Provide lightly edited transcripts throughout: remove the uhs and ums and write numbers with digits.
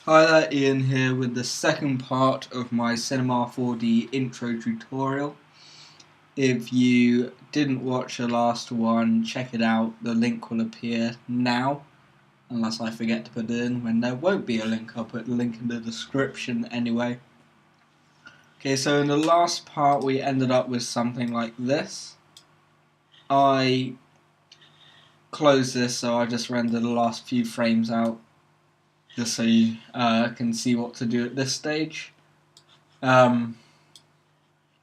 Hi there, Ian here with the second part of my Cinema 4D intro tutorial. If you didn't watch the last one, check it out. The link will appear now, unless I forget to put it in when there won't be a link. I'll put the link in the description anyway. Okay, so in the last part we ended up with something like this. I closed this, so I just rendered the last few frames out, just so you can see what to do at this stage. You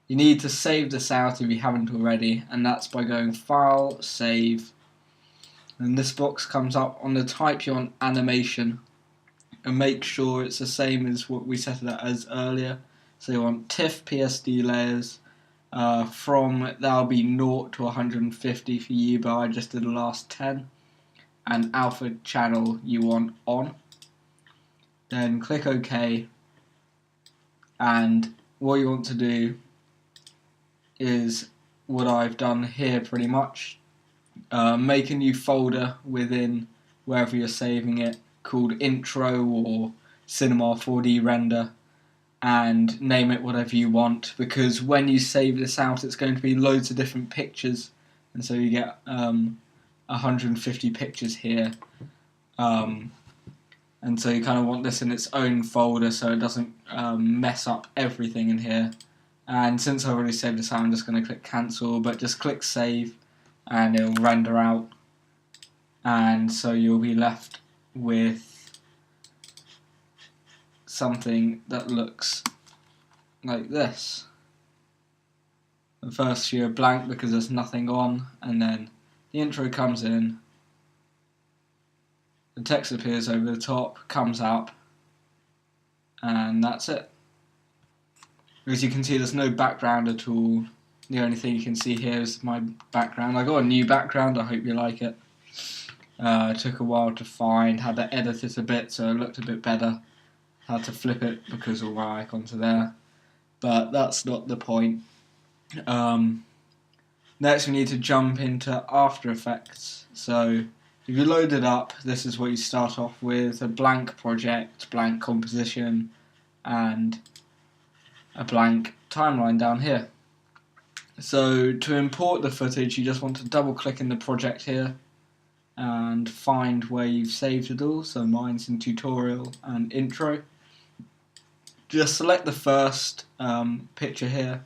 need to save this out if you haven't already, and that's by going File, Save, and this box comes up. On the type you want Animation, and make sure it's the same as what we set it as earlier. So you want TIFF PSD layers, that'll be 0 to 150 for you, but I just did the last 10, and alpha channel you want on. Then click OK, and what you want to do is what I've done here pretty much. Make a new folder within wherever you're saving it called Intro or Cinema 4D Render, and name it whatever you want, because when you save this out it's going to be loads of different pictures, and so you get 150 pictures here. And so you kind of want this in its own folder so it doesn't mess up everything in here. And since I've already saved this out, I'm just going to click cancel, but just click save and it'll render out. And so you'll be left with something that looks like this. The first few are blank because there's nothing on, and then the intro comes in. The text appears over the top, comes up, and that's it. As you can see, there's no background at all. The only thing you can see here is my background. I got a new background, I hope you like it. It took a while to find, had to edit it a bit so it looked a bit better. Had to flip it because all my icons are there. But that's not the point. Next we need to jump into After Effects. So if you load it up, this is what you start off with: a blank project, blank composition, and a blank timeline down here. So to import the footage, you just want to double click in the project here and find where you've saved it all. So mine's in tutorial and intro. Just select the first picture here,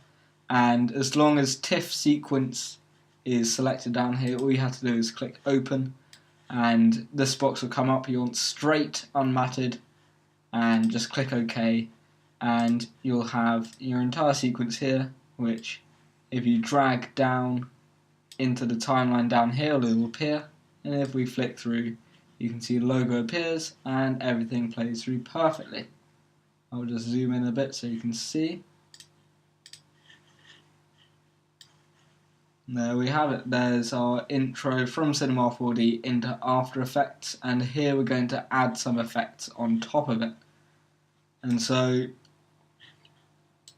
and as long as TIFF sequence is selected down here, all you have to do is click open, and this box will come up. You want straight unmatted, and just click OK, and you'll have your entire sequence here, which if you drag down into the timeline down here, it will appear, and if we flick through, you can see the logo appears and everything plays through perfectly. I'll just zoom in a bit so you can see. There we have it. There's our intro from Cinema 4D into After Effects, and here we're going to add some effects on top of it. And so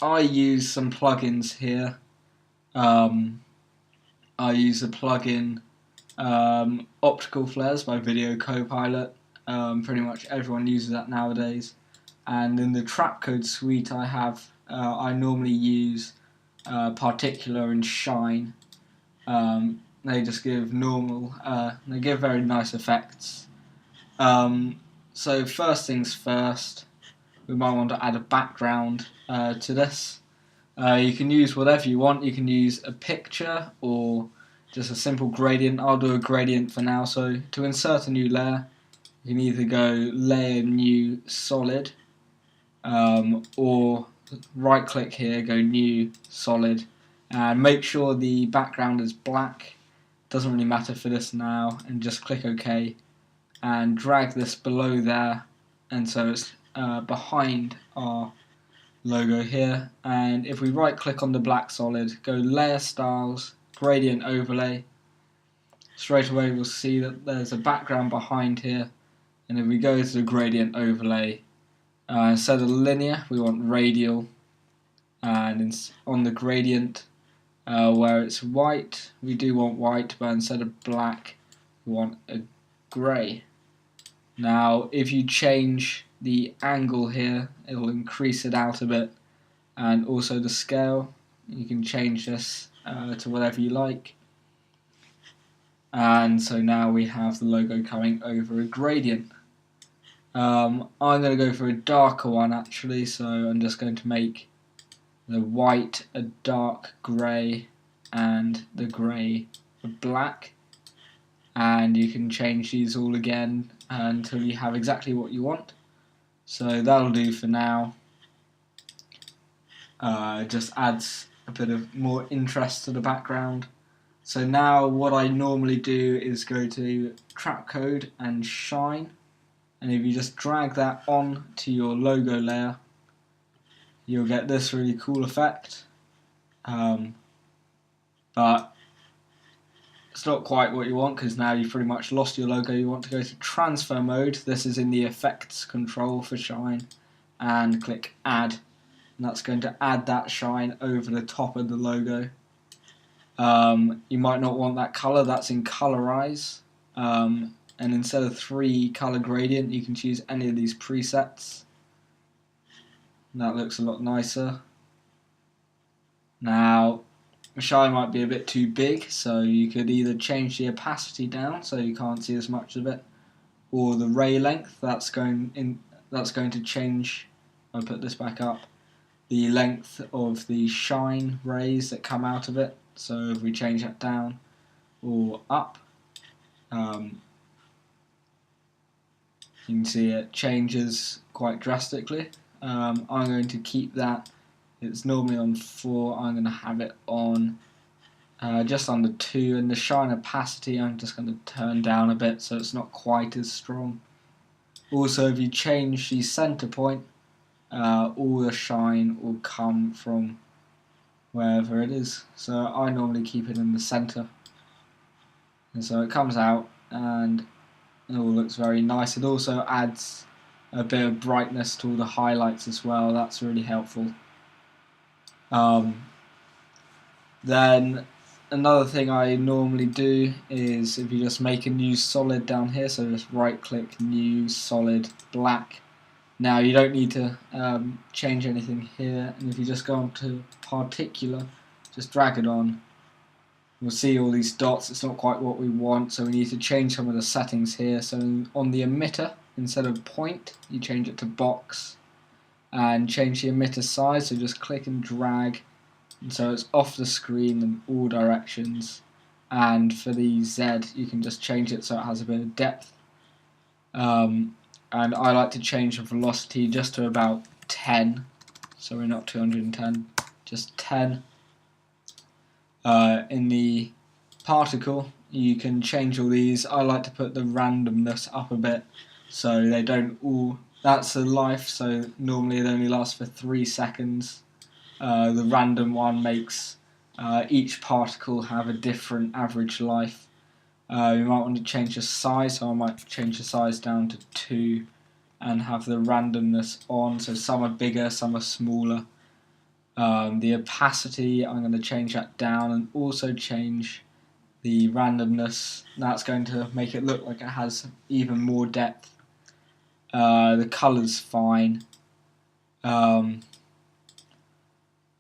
I use some plugins here. I use the plugin Optical Flares by Video Copilot. Pretty much everyone uses that nowadays. And in the Trapcode suite I normally use Particular and Shine. They just give they give very nice effects. So first things first, we might want to add a background to this. You can use whatever you want. You can use a picture or just a simple gradient. I'll do a gradient for now. So to insert a new layer, you can either go Layer, New, Solid, or right click here, go New, Solid, and make sure the background is black. Doesn't really matter for this now, and just click OK, and drag this below there, and so it's behind our logo here. And if we right click on the black solid, go Layer Styles, Gradient Overlay, straight away we'll see that there's a background behind here. And if we go to the Gradient Overlay, instead of linear we want radial, and on the gradient where it's white, we do want white, but instead of black we want a grey. Now if you change the angle here, it will increase it out a bit, and also the scale. You can change this to whatever you like. And so now we have the logo coming over a gradient. I'm going to go for a darker one actually, so I'm just going to make the white a dark grey and the grey a black, and you can change these all again until you have exactly what you want. So that'll do for now. It just adds a bit of more interest to the background. So now what I normally do is go to trap code and shine, and if you just drag that on to your logo layer, you'll get this really cool effect. But it's not quite what you want, because now you've pretty much lost your logo. You want to go to transfer mode. This is in the effects control for shine, and click add, and that's going to add that shine over the top of the logo. You might not want that color, that's in colorize, and instead of 3 color gradient you can choose any of these presets, and that looks a lot nicer. Now the shine might be a bit too big, so you could either change the opacity down so you can't see as much of it, or the ray length. That's going to change. I'll put this back up. The length of the shine rays that come out of it. So if we change that down or up, you can see it changes quite drastically. I'm going to keep that. It's normally on 4. I'm going to have it on just under 2, and the shine opacity I'm just going to turn down a bit so it's not quite as strong. Also, if you change the center point, all the shine will come from wherever it is. So I normally keep it in the center, and so it comes out and it all looks very nice. It also adds a bit of brightness to all the highlights as well. That's really helpful. Then another thing I normally do is if you just make a new solid down here, so just right click, new solid, black. Now you don't need to change anything here, and if you just go on to particular, just drag it on, you'll see all these dots. It's not quite what we want, so we need to change some of the settings here. So on the emitter, instead of point, you change it to box, and change the emitter size, so just click and drag, and so it's off the screen in all directions. And for the Z, you can just change it so it has a bit of depth. And I like to change the velocity just to about 10, so we're not 210, just 10. In the particle, you can change all these. I like to put the randomness up a bit so they don't all. That's a life, so normally it only lasts for 3 seconds. The random one makes each particle have a different average life. You might want to change the size, so I might change the size down to 2 and have the randomness on, so some are bigger, some are smaller. The opacity, I'm going to change that down, and also change the randomness. That's going to make it look like it has even more depth. The colour's fine. In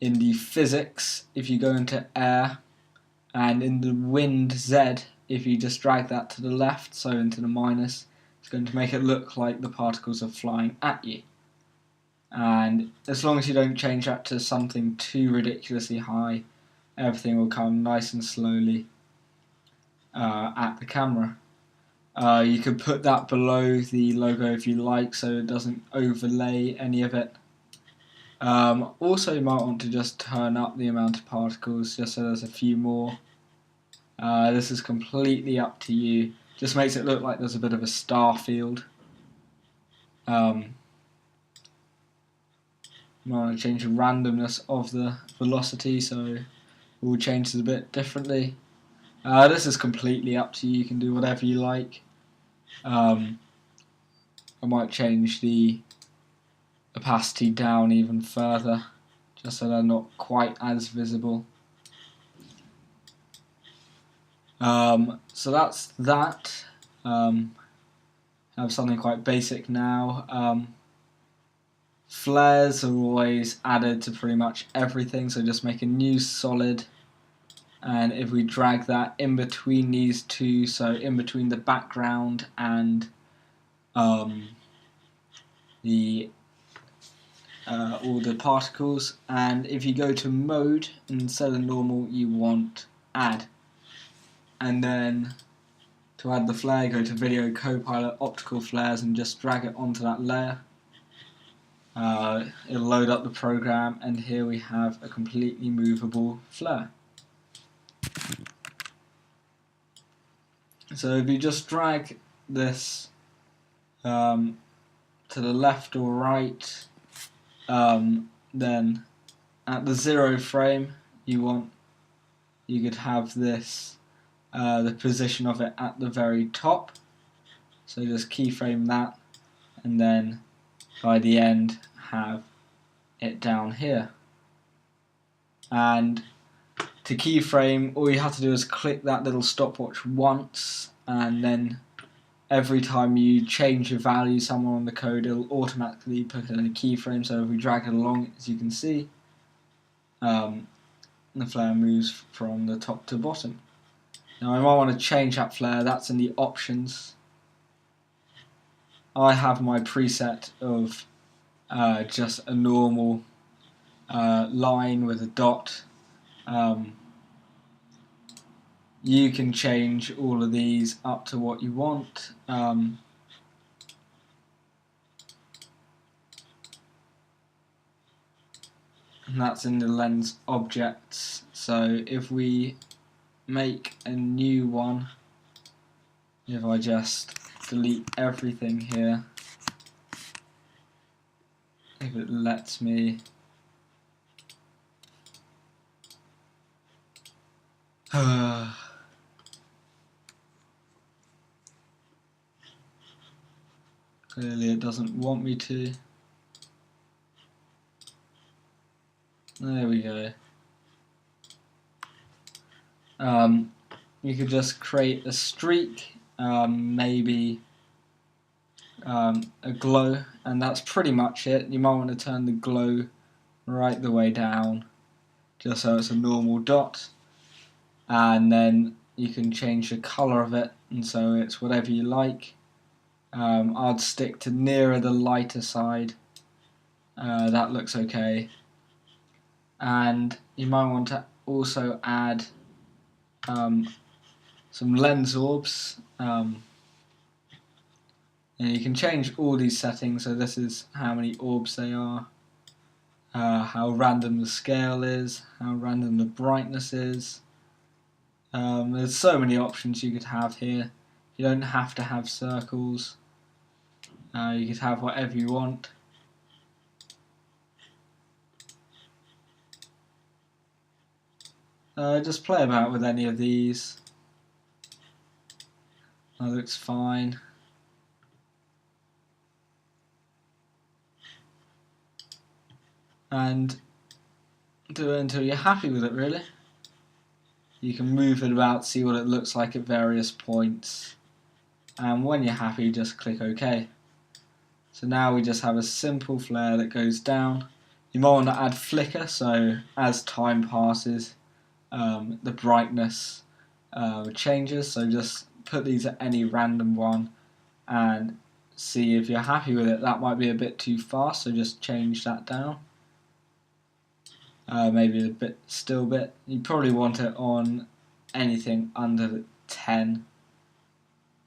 the physics, if you go into air, and in the wind Z, if you just drag that to the left, so into the minus, it's going to make it look like the particles are flying at you. And as long as you don't change that to something too ridiculously high, everything will come nice and slowly at the camera. You could put that below the logo if you like, so it doesn't overlay any of it. Also, you might want to just turn up the amount of particles just so there's a few more. This is completely up to you. Just makes it look like there's a bit of a star field. You might want to change the randomness of the velocity, so it all changes a bit differently. This is completely up to you. You can do whatever you like. I might change the opacity down even further, just so they're not quite as visible. So that's that. Have something quite basic now. Flares are always added to pretty much everything, so just make a new solid, and if we drag that in between these two, so in between the background and the all the particles, and if you go to mode, instead of normal you want add, and then to add the flare go to video copilot optical flares and just drag it onto that layer. It'll load up the program, and here we have a completely movable flare. So if you just drag this to the left or right, then at the 0 frame you could have this the position of it at the very top, so just keyframe that, and then by the end have it down here. And to keyframe, all you have to do is click that little stopwatch once, and then every time you change your value somewhere on the code, it'll automatically put in a keyframe. So if we drag it along, as you can see, the flare moves from the top to bottom. Now I might want to change that flare, that's in the options. I have my preset of just a normal line with a dot. You can change all of these up to what you want. And that's in the lens objects. So if we make a new one, if I just delete everything here, if it lets me, clearly it doesn't want me to. There we go. You could just create a streak, maybe a glow, and that's pretty much it. You might want to turn the glow right the way down, just so it's a normal dot, and then you can change the colour of it, and so it's whatever you like. I'd stick to nearer the lighter side. That looks okay. And you might want to also add some lens orbs, and you can change all these settings. So this is how many orbs they are, how random the scale is, how random the brightness is. There's so many options you could have here. You don't have to have circles. You could have whatever you want. Just play about with any of these. That looks fine. And do it until you're happy with it, really. You can move it about, see what it looks like at various points, and when you're happy just click OK. So now we just have a simple flare that goes down. You might want to add flicker, so as time passes the brightness changes, so just put these at any random one and see if you're happy with it. That might be a bit too fast, so just change that down. Maybe a bit, still bit. You probably want it on anything under 10,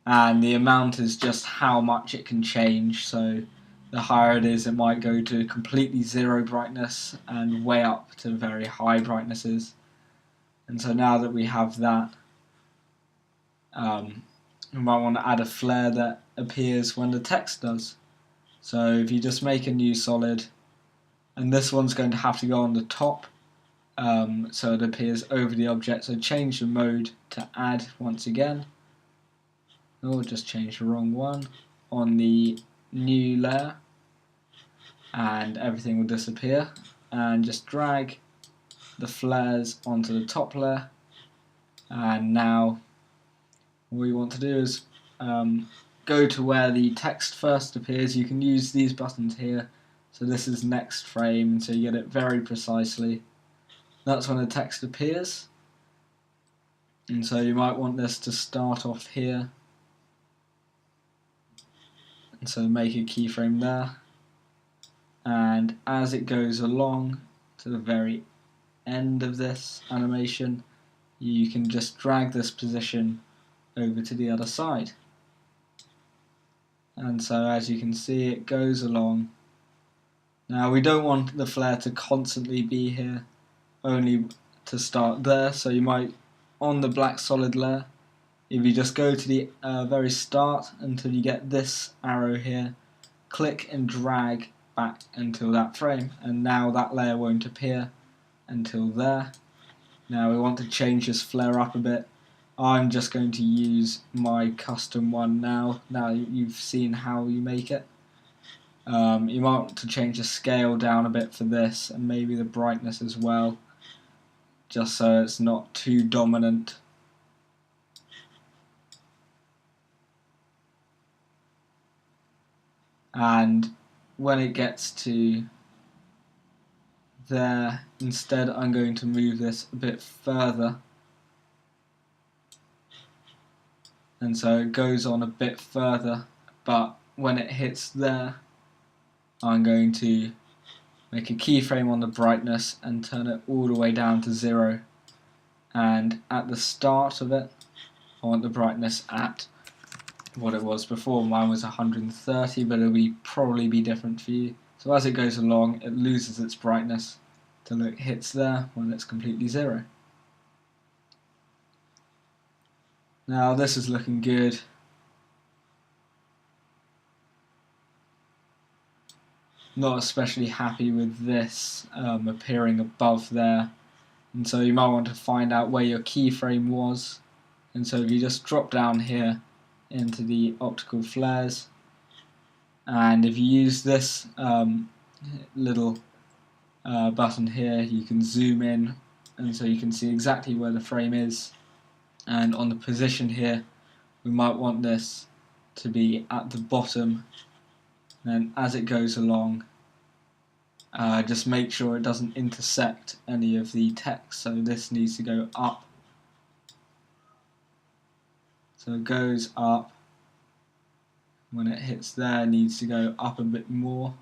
and the amount is just how much it can change. So the higher it is, it might go to completely zero brightness and way up to very high brightnesses. And so now that we have that, we might want to add a flare that appears when the text does. So if you just make a new solid, and this one's going to have to go on the top, so it appears over the object. So change the mode to add once again, or just change the wrong one on the new layer, and everything will disappear. And just drag the flares onto the top layer, and now what you want to do is go to where the text first appears. You can use these buttons here So this is next frame, so you get it very precisely. That's when the text appears. And so you might want this to start off here. And so make a keyframe there. And as it goes along to the very end of this animation, you can just drag this position over to the other side. And so as you can see, it goes along. Now we don't want the flare to constantly be here, only to start there. So you might, on the black solid layer, if you just go to the very start until you get this arrow here, click and drag back until that frame, and now that layer won't appear until there. Now we want to change this flare up a bit. I'm just going to use my custom one now you've seen how you make it. You might want to change the scale down a bit for this, and maybe the brightness as well, just so it's not too dominant. And when it gets to there, instead I'm going to move this a bit further, and so it goes on a bit further, but when it hits there, I'm going to make a keyframe on the brightness and turn it all the way down to 0. And at the start of it, I want the brightness at what it was before. Mine was 130, but it'll probably be different for you. So as it goes along, it loses its brightness till it hits there when it's completely 0. Now this is looking good. Not especially happy with this appearing above there, and so you might want to find out where your keyframe was. And so if you just drop down here into the optical flares, and if you use this little button here, you can zoom in, and so you can see exactly where the frame is. And on the position here, we might want this to be at the bottom. And as it goes along, just make sure it doesn't intersect any of the text, so this needs to go up. So it goes up. When it hits there, it needs to go up a bit more.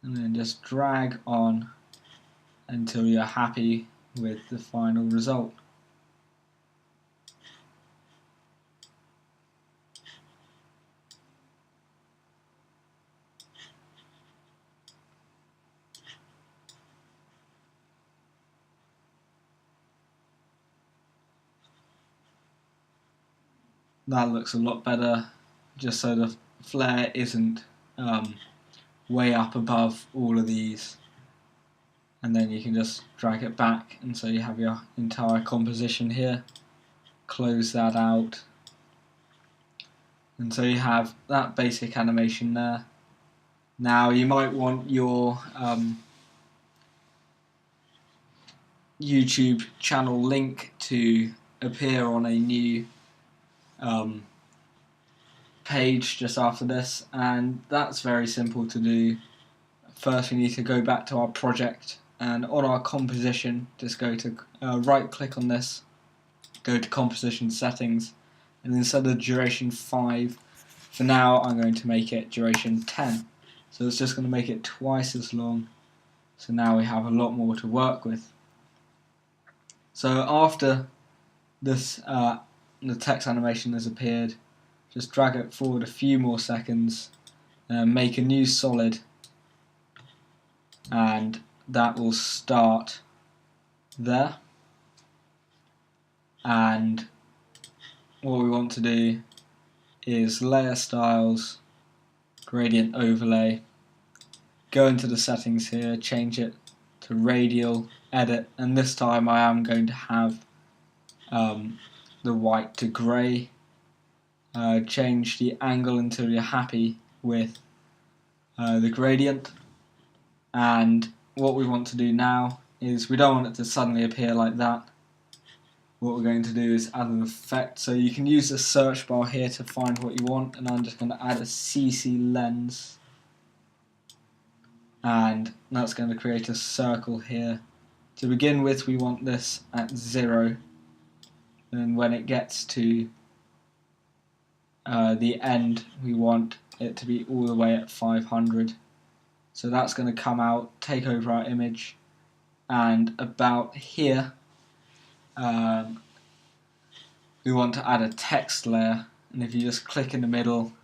And then just drag on until you're happy with the final result. That looks a lot better, just so the flare isn't way up above all of these. And then you can just drag it back, and so you have your entire composition here. Close that out, and so you have that basic animation there. Now you might want your YouTube channel link to appear on a new page just after this, and that's very simple to do. First we need to go back to our project, and on our composition just go to right click on this, go to composition settings, and instead of duration 5, for now I'm going to make it duration 10. So it's just going to make it twice as long, so now we have a lot more to work with. So after this the text animation has appeared, just drag it forward a few more seconds, make a new solid, and that will start there. And what we want to do is layer styles, gradient overlay, go into the settings here, change it to radial, edit, and this time I am going to have the white to grey. Change the angle until you're happy with the gradient. And what we want to do now is we don't want it to suddenly appear like that. what we're going to do is add an effect. So you can use the search bar here to find what you want, and I'm just going to add a CC lens, and that's going to create a circle here. To begin with, we want this at 0, and when it gets to the end, we want it to be all the way at 500. So that's going to come out, take over our image, and about here we want to add a text layer, and if you just click in the middle,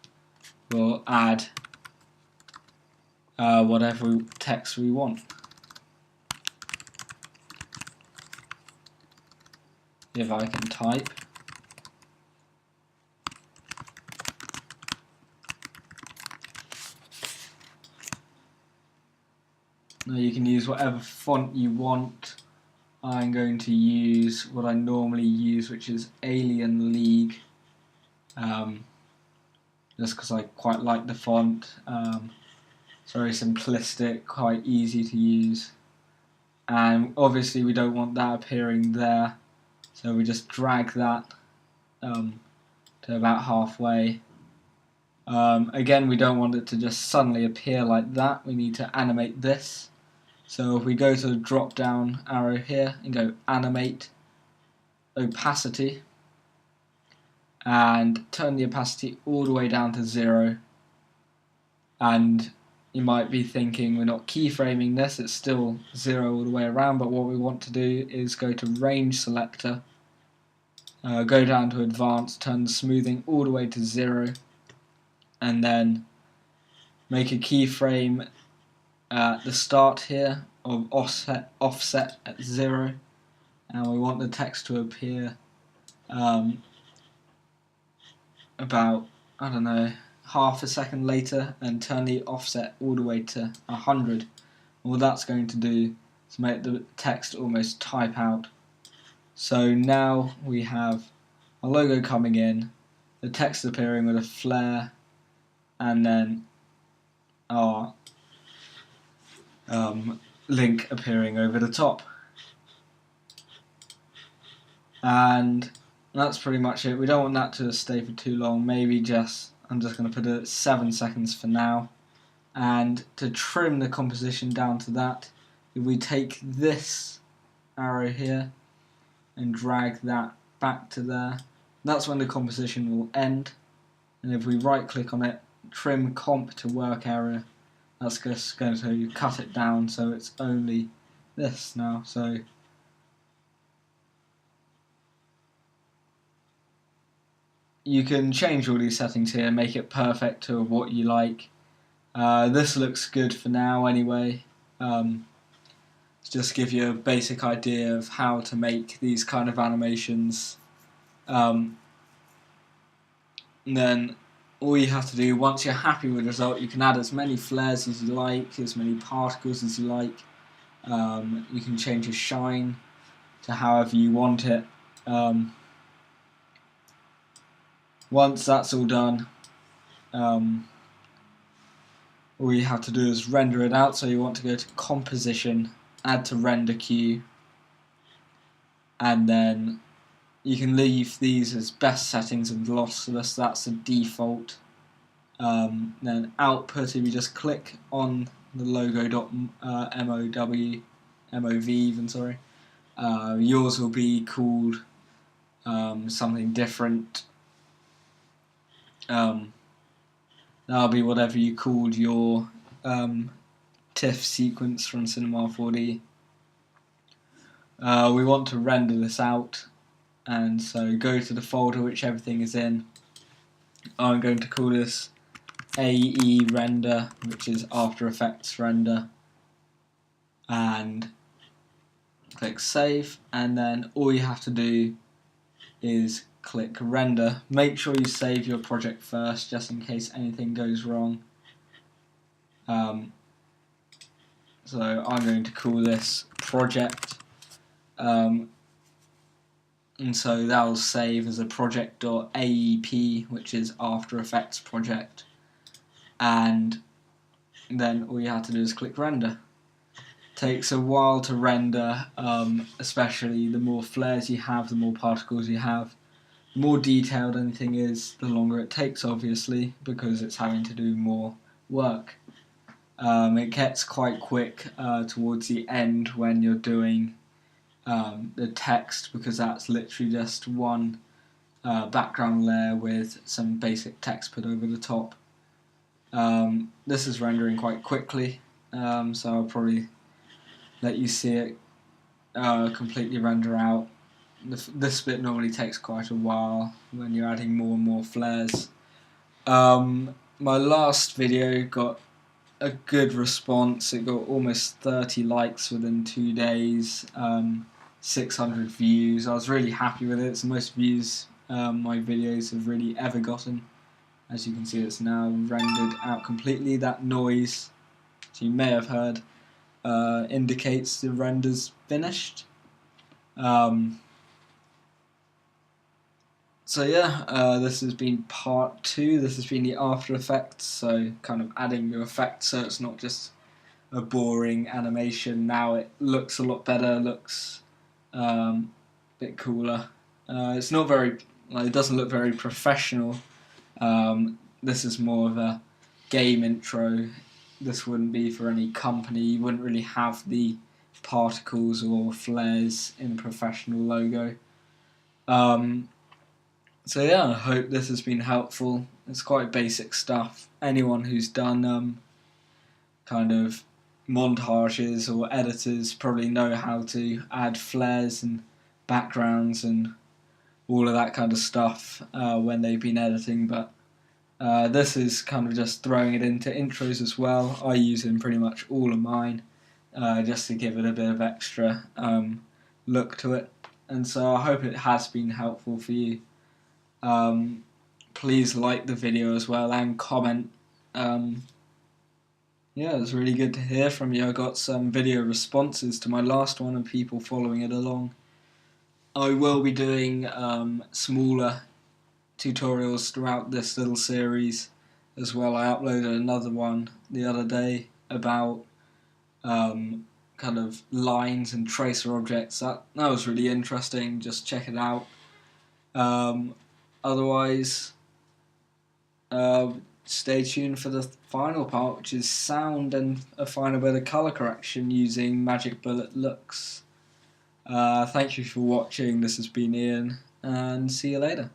we'll add whatever text we want. If I can type. Now you can use whatever font you want. I'm going to use what I normally use, which is Alien League, just because I quite like the font. It's very simplistic, quite easy to use, and obviously we don't want that appearing there, so we just drag that to about halfway. Again, we don't want it to just suddenly appear like that, we need to animate this. So if we go to the drop down arrow here and go animate opacity and turn the opacity all the way down to 0, and you might be thinking we're not keyframing this, it's still 0 all the way around, but what we want to do is go to range selector, go down to advanced, turn the smoothing all the way to 0, and then make a keyframe at the start here of offset at 0, and we want the text to appear about, I don't know, half a second later, and turn the offset all the way to 100. And what that's going to do is make the text almost type out. So now we have a logo coming in, the text appearing with a flare, and then our link appearing over the top. And that's pretty much it. We don't want that to stay for too long, maybe I'm just going to put it at 7 seconds for now. And to trim the composition down to that, if we take this arrow here and drag that back to there, that's when the composition will end. And if we right click on it, trim comp to work area, that's just going to cut it down so it's only this now. So you can change all these settings here, make it perfect to what you like. This looks good for now anyway. Just give you a basic idea of how to make these kind of animations. And then all you have to do, once you're happy with the result, you can add as many flares as you like, as many particles as you like. You can change the shine to however you want it. Once that's all done, all you have to do is render it out. So you want to go to composition, add to render queue, and then you can leave these as best settings and lossless, that's the default. Then output, if you just click on the logo.mov, yours will be called something different. That'll be whatever you called your TIFF sequence from Cinema 4D. We want to render this out, and so go to the folder which everything is in. I'm going to call this AE render, which is After Effects render, and click save, and then all you have to do is click render. Make sure you save your project first, just in case anything goes wrong. So I'm going to call this project, and so that will save as a project.aep, which is After Effects project, and then all you have to do is click render. takes a while to render, especially the more flares you have, the more particles you have. The more detailed anything is, the longer it takes, obviously, because it's having to do more work. It gets quite quick towards the end when you're doing the text, because that's literally just one background layer with some basic text put over the top. This is rendering quite quickly, so I'll probably let you see it completely render out. This bit normally takes quite a while when you're adding more and more flares. My last video got a good response. It got almost 30 likes within 2 days, 600 views. I was really happy with it. It's the most views my videos have really ever gotten. As you can see, it's now rendered out completely. That noise, as you may have heard, indicates the render's finished. So yeah, this has been part 2. This has been the After Effects, so kind of adding new effects so it's not just a boring animation. Now it looks a lot better, looks a bit cooler. It's not very, it doesn't look very professional. This is more of a game intro. This wouldn't be for any company. You wouldn't really have the particles or flares in a professional logo. So yeah, I hope this has been helpful. It's quite basic stuff. Anyone who's done kind of montages or editors probably know how to add flares and backgrounds and all of that kind of stuff when they've been editing, but this is kind of just throwing it into intros as well. I use in pretty much all of mine just to give it a bit of extra look to it, and so I hope it has been helpful for you. Please like the video as well and comment. Yeah, it's really good to hear from you. I got some video responses to my last one and people following it along. I will be doing smaller tutorials throughout this little series as well. I uploaded another one the other day about kind of lines and tracer objects. That was really interesting. Just check it out. Otherwise, stay tuned for the final part, which is sound and a final bit of colour correction using Magic Bullet Looks. Thank you for watching. This has been Ian, and see you later.